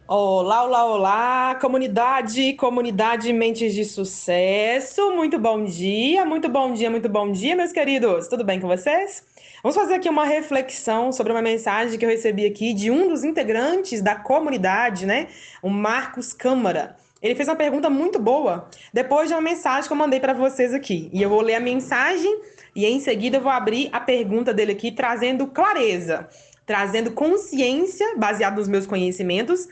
Olá, olá, olá, comunidade Mentes de Sucesso. Muito bom dia, muito bom dia, muito bom dia, meus queridos. Tudo bem com vocês? Vamos fazer aqui uma reflexão sobre uma mensagem que eu recebi aqui de um dos integrantes da comunidade, né? O Marcos Câmara. Ele fez uma pergunta muito boa depois de uma mensagem que eu mandei para vocês aqui. E eu vou ler a mensagem e em seguida eu vou abrir a pergunta dele aqui, trazendo clareza, trazendo consciência, baseado nos meus conhecimentos,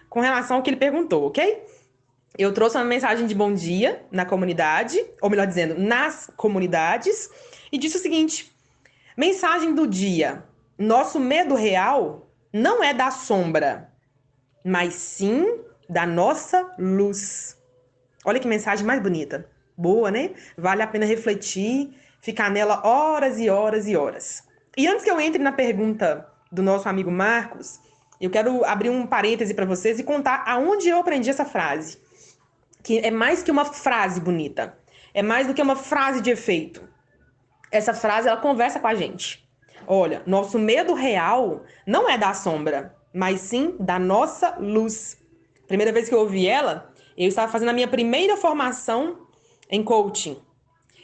com relação ao que ele perguntou, ok? Eu trouxe uma mensagem de bom dia na comunidade, ou melhor dizendo, nas comunidades, e disse o seguinte: mensagem do dia. Nosso medo real não é da sombra, mas sim da nossa luz. Olha que mensagem mais bonita. Boa, né? Vale a pena refletir, ficar nela horas e horas e horas. E antes que eu entre na pergunta do nosso amigo Marcos, eu quero abrir um parêntese para vocês e contar aonde eu aprendi essa frase. Que é mais que uma frase bonita. É mais do que uma frase de efeito. Essa frase, ela conversa com a gente. Olha, nosso medo real não é da sombra, mas sim da nossa luz. Primeira vez que eu ouvi ela, eu estava fazendo a minha primeira formação em coaching.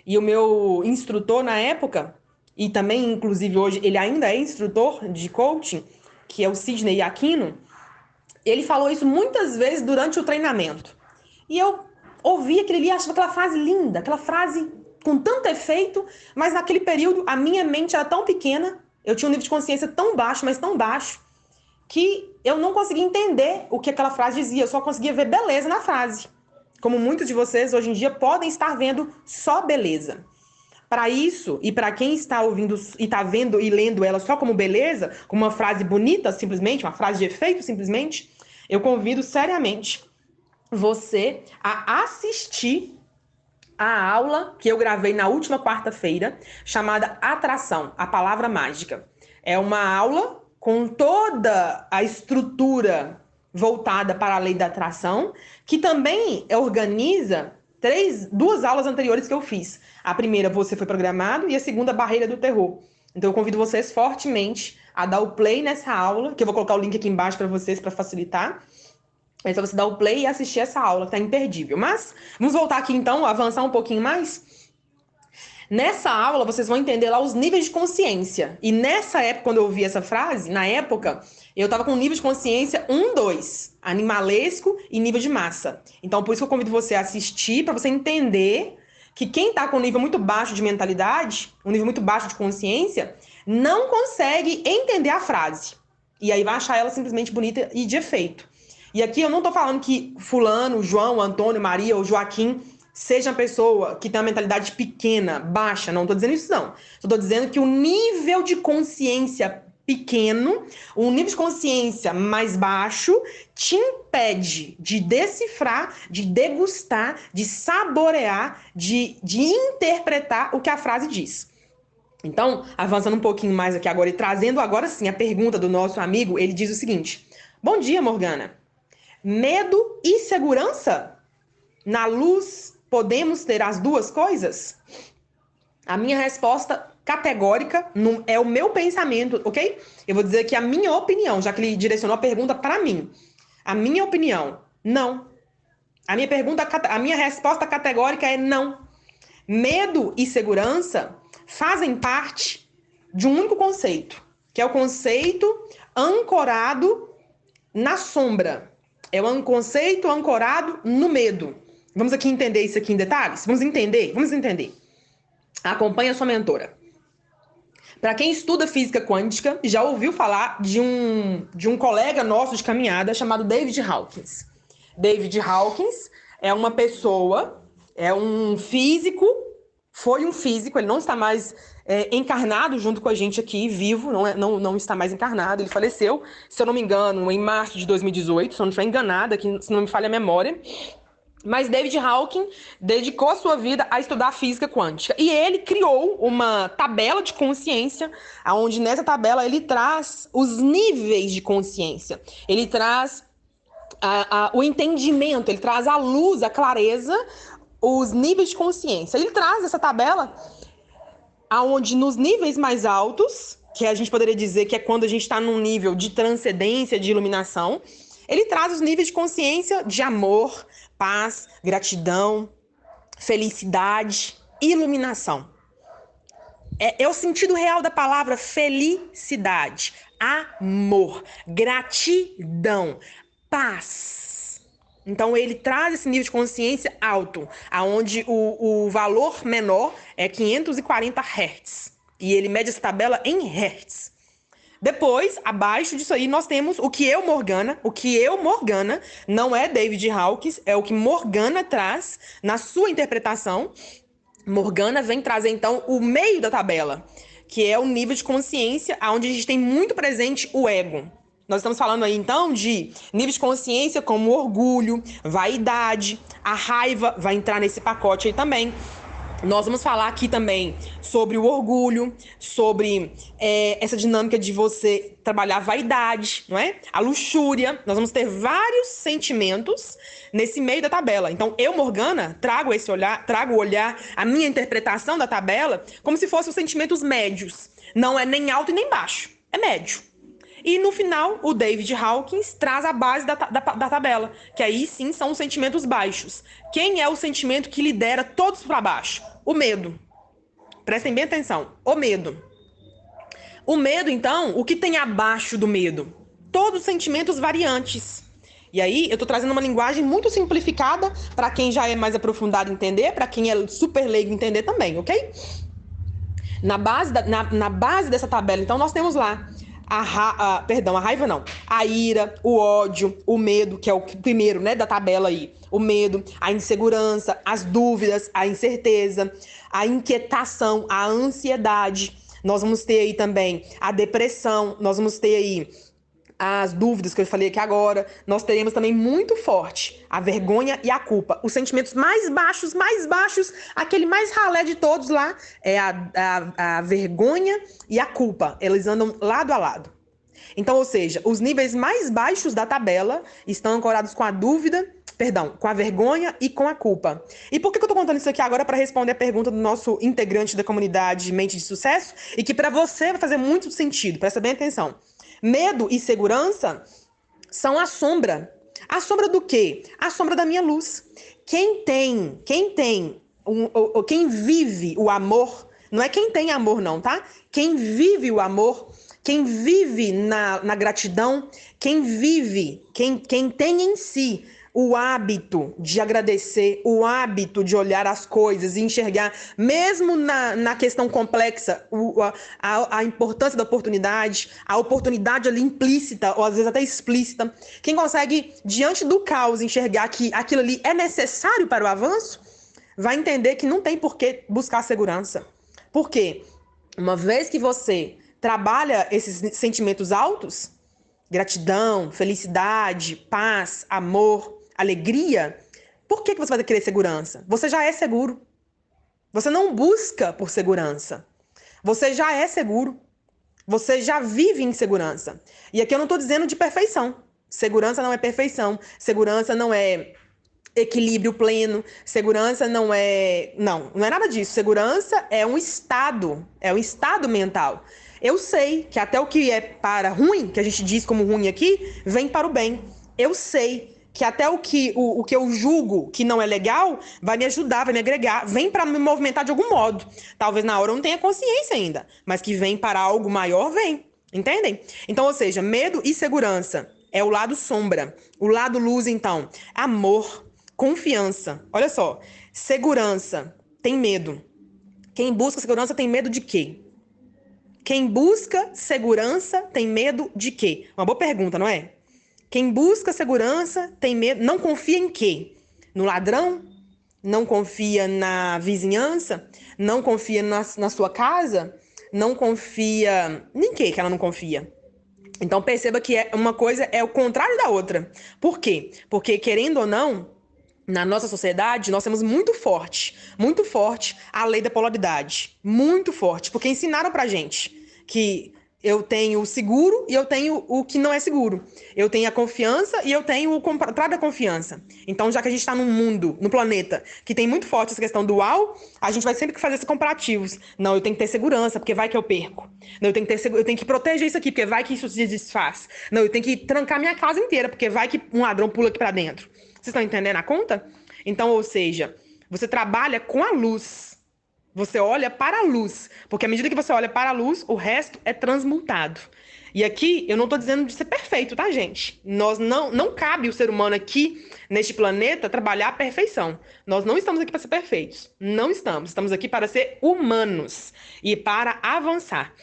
E o meu instrutor na época, e também, inclusive, hoje, ele ainda é instrutor de coaching, que é o Sidney Aquino, ele falou isso muitas vezes durante o treinamento. E eu ouvi aquele ali, achava aquela frase linda, aquela frase com tanto efeito, mas naquele período a minha mente era tão pequena, eu tinha um nível de consciência tão baixo, mas tão baixo, que eu não conseguia entender o que aquela frase dizia, eu só conseguia ver beleza na frase. Como muitos de vocês hoje em dia podem estar vendo só beleza. Para isso, e para quem está ouvindo e está vendo e lendo ela só como beleza, como uma frase bonita simplesmente, uma frase de efeito simplesmente, eu convido seriamente você a assistir a aula que eu gravei na última quarta-feira, chamada Atração, a Palavra Mágica. É uma aula com toda a estrutura voltada para a lei da atração, que também organiza duas aulas anteriores que eu fiz. A primeira, Você Foi Programado, e a segunda, Barreira do Terror. Então eu convido vocês fortemente a dar o play nessa aula, que eu vou colocar o link aqui embaixo para vocês, para facilitar. É só você dar o play e assistir essa aula, que tá imperdível. Mas vamos voltar aqui então, avançar um pouquinho mais. Nessa aula, vocês vão entender lá os níveis de consciência. E nessa época, quando eu ouvi essa frase, na época, eu tava com nível de consciência 1, 2, animalesco e nível de massa. Então, por isso que eu convido você a assistir, para você entender que quem tá com um nível muito baixo de mentalidade, um nível muito baixo de consciência, não consegue entender a frase. E aí vai achar ela simplesmente bonita e de efeito. E aqui eu não tô falando que fulano, João, Antônio, Maria ou Joaquim seja uma pessoa que tem uma mentalidade pequena, baixa. Não tô dizendo isso, não. Só tô dizendo que o nível de consciência pequeno, um nível de consciência mais baixo, te impede de decifrar, de degustar, de saborear, de interpretar o que a frase diz. Então, avançando um pouquinho mais aqui agora e trazendo agora sim a pergunta do nosso amigo, ele diz o seguinte: bom dia, Morgana. Medo e segurança? Na luz, podemos ter as duas coisas? A minha resposta categórica é o meu pensamento, ok? Eu vou dizer aqui a minha opinião, já que ele direcionou a pergunta para mim. A minha opinião, não. A minha resposta categórica é não. Medo e segurança fazem parte de um único conceito, que é o conceito ancorado na sombra. É um conceito ancorado no medo. Vamos aqui entender isso aqui em detalhes? Vamos entender? Vamos entender. Acompanhe a sua mentora. Para quem estuda física quântica, já ouviu falar de um colega nosso de caminhada chamado David Hawkins. David Hawkins é uma pessoa, é um físico, foi um físico, ele não está mais encarnado junto com a gente aqui, vivo, não está mais encarnado, ele faleceu, se eu não me engano, em março de 2018, se eu não estiver enganada, se não me falha a memória. Mas David Hawkins dedicou a sua vida a estudar física quântica. E ele criou uma tabela de consciência, onde nessa tabela ele traz os níveis de consciência. Ele traz o entendimento, ele traz a luz, a clareza, os níveis de consciência. Ele traz essa tabela onde nos níveis mais altos, que a gente poderia dizer que é quando a gente está num nível de transcendência, de iluminação, Ele traz os níveis de consciência de amor, paz, gratidão, felicidade, iluminação. É o sentido real da palavra felicidade, amor, gratidão, paz. Então ele traz esse nível de consciência alto, aonde o valor menor é 540 Hz. E ele mede essa tabela em Hertz. Depois, abaixo disso aí, nós temos o que eu, Morgana, não é David Hawkins, é o que Morgana traz na sua interpretação. Morgana vem trazer, então, o meio da tabela, que é o nível de consciência, onde a gente tem muito presente o ego. Nós estamos falando aí, então, de níveis de consciência como orgulho, vaidade, a raiva vai entrar nesse pacote aí também. Nós vamos falar aqui também sobre o orgulho, sobre essa dinâmica de você trabalhar a vaidade, não é? A luxúria. Nós vamos ter vários sentimentos nesse meio da tabela. Então, eu, Morgana, trago o olhar, a minha interpretação da tabela, como se fossem os sentimentos médios. Não é nem alto e nem baixo, é médio. E no final, o David Hawkins traz a base da tabela, que aí sim são os sentimentos baixos. Quem é o sentimento que lidera todos para baixo? O medo. Prestem bem atenção, o medo. O medo, então, o que tem abaixo do medo? Todos os sentimentos variantes. E aí, eu tô trazendo uma linguagem muito simplificada para quem já é mais aprofundado entender, para quem é super leigo entender também, ok? Na base dessa tabela, então, nós temos lá a ira, o ódio, o medo, que é o primeiro, né, da tabela aí. O medo, a insegurança, as dúvidas, a incerteza, a inquietação, a ansiedade. Nós vamos ter aí também a depressão, nós vamos ter aí as dúvidas que eu falei aqui agora. Nós teremos também muito forte a vergonha e a culpa. Os sentimentos mais baixos, aquele mais ralé de todos lá é a vergonha e a culpa. Eles andam lado a lado. Então, ou seja, os níveis mais baixos da tabela estão ancorados com a com a vergonha e com a culpa. E por que eu tô contando isso aqui agora? Para responder a pergunta do nosso integrante da comunidade Mente de Sucesso, e que para você vai fazer muito sentido. Presta bem atenção. Medo e segurança são a sombra. A sombra do quê? A sombra da minha luz. Quem vive o amor, não é quem tem amor não, tá? Quem vive o amor, quem vive na gratidão, quem tem em si o hábito de agradecer, o hábito de olhar as coisas e enxergar, mesmo na questão complexa, a importância da oportunidade, a oportunidade ali implícita, ou às vezes até explícita. Quem consegue, diante do caos, enxergar que aquilo ali é necessário para o avanço, vai entender que não tem por que buscar segurança. Por quê? Uma vez que você trabalha esses sentimentos altos, gratidão, felicidade, paz, amor, alegria, por que você vai querer segurança? Você já é seguro. Você não busca por segurança. Você já é seguro. Você já vive em segurança. E aqui eu não estou dizendo de perfeição. Segurança não é perfeição. Segurança não é equilíbrio pleno. Segurança não é... Não é nada disso. Segurança é um estado. É um estado mental. Eu sei que até o que é para ruim, que a gente diz como ruim aqui, vem para o bem. Eu sei que até o que eu julgo que não é legal vai me ajudar, vai me agregar, vem para me movimentar de algum modo. Talvez na hora eu não tenha consciência ainda, mas que vem para algo maior, vem. Entendem? Então, ou seja, medo e segurança é o lado sombra. O lado luz, então, amor, confiança. Olha só, segurança tem medo. Quem busca segurança tem medo de quê? Quem busca segurança tem medo de quê? Uma boa pergunta, não é? Quem busca segurança tem medo, não confia em quê? No ladrão? Não confia na vizinhança? Não confia na sua casa? Não confia... Em quê que ela não confia? Então perceba que uma coisa é o contrário da outra. Por quê? Porque, querendo ou não, na nossa sociedade, nós temos muito forte a lei da polaridade. Muito forte, porque ensinaram pra gente que Eu tenho o seguro e eu tenho o que não é seguro. Eu tenho a confiança e eu tenho o contrário da confiança. Então, já que a gente está num mundo, no planeta, que tem muito forte essa questão dual, a gente vai sempre fazer esses comparativos. Não, eu tenho que ter segurança, porque vai que eu perco. Não, eu tenho que proteger isso aqui, porque vai que isso se desfaz. Não, eu tenho que trancar minha casa inteira, porque vai que um ladrão pula aqui para dentro. Vocês estão entendendo a conta? Então, ou seja, você trabalha com a luz. Você olha para a luz, porque à medida que você olha para a luz, o resto é transmutado. E aqui, eu não estou dizendo de ser perfeito, tá, gente? Nós não cabe o ser humano aqui, neste planeta, trabalhar a perfeição. Nós não estamos aqui para ser perfeitos. Não estamos. Estamos aqui para ser humanos e para avançar.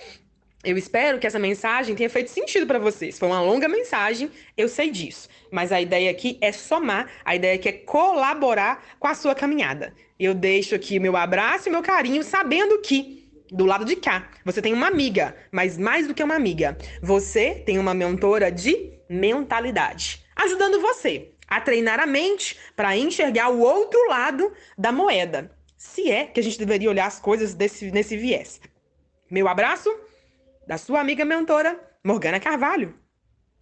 Eu espero que essa mensagem tenha feito sentido para vocês. Foi uma longa mensagem, eu sei disso. Mas a ideia aqui é somar, a ideia aqui é colaborar com a sua caminhada. Eu deixo aqui o meu abraço e o meu carinho, sabendo que, do lado de cá, você tem uma amiga, mas mais do que uma amiga, você tem uma mentora de mentalidade, ajudando você a treinar a mente para enxergar o outro lado da moeda. Se é que a gente deveria olhar as coisas nesse viés. Meu abraço da sua amiga mentora, Morgana Carvalho.